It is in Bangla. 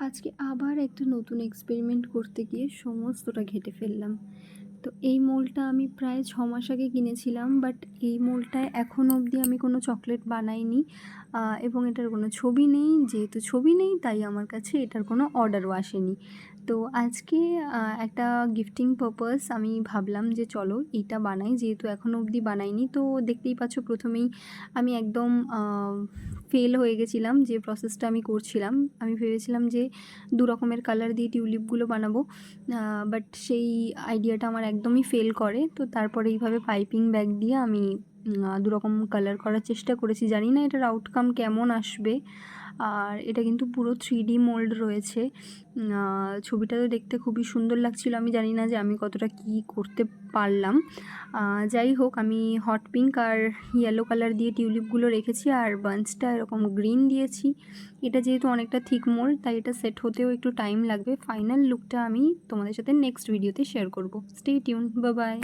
আজকে আবার একটা নতুন এক্সপেরিমেন্ট করতে গিয়ে সমস্তটা ঘেঁটে ফেললাম। তো এই মোল্ডটা আমি প্রায় ৬ মাস আগে কিনেছিলাম। বাট এই মোল্ডটায় এখনও অবধি আমি কোনো চকলেট বানাইনি। এবং এটার কোনো ছবি নেই। যেহেতু ছবি নেই তাই আমার কাছে এটার কোনো অর্ডারও আসেনি। তো আজকে একটা গিফটিং পারপাস আমি ভাবলাম যে চলো এইটা বানাই। যেহেতু এখনও অবধি বানাইনি, তো দেখতেই পাচ্ছ প্রথমেই আমি একদম ফেল হয়ে গেছিলাম যে প্রসেসটা আমি করছিলাম। আমি ভেবেছিলাম যে ২ রকমের কালার দিয়ে টিউলিপগুলো বানাবো। বাট সেই আইডিয়াটা আমার একদমই ফেল করে। তো তারপরে এইভাবে পাইপিং ব্যাগ দিয়ে আমি ২ রকম কালার করার চেষ্টা করেছি। জানি না এটার আউটকাম কেমন আসবে। আর এটা কিন্তু পুরো 3D মোল্ড রয়েছে। ছবিটাতে দেখতে খুবই সুন্দর লাগছিল। আমি জানি না যে আমি কতটা কী করতে পারলাম। যাই হোক, আমি হট পিঙ্ক আর ইয়েলো কালার দিয়ে টিউলিপগুলো রেখেছি আর বাঞ্চটা এরকম গ্রিন দিয়েছি। এটা যেহেতু অনেকটা থিক মোল্ড তাই এটা সেট হতেও একটু টাইম লাগবে। ফাইনাল লুকটা আমি তোমাদের সাথে নেক্সট ভিডিওতে শেয়ার করব। Stay tune. Bye bye.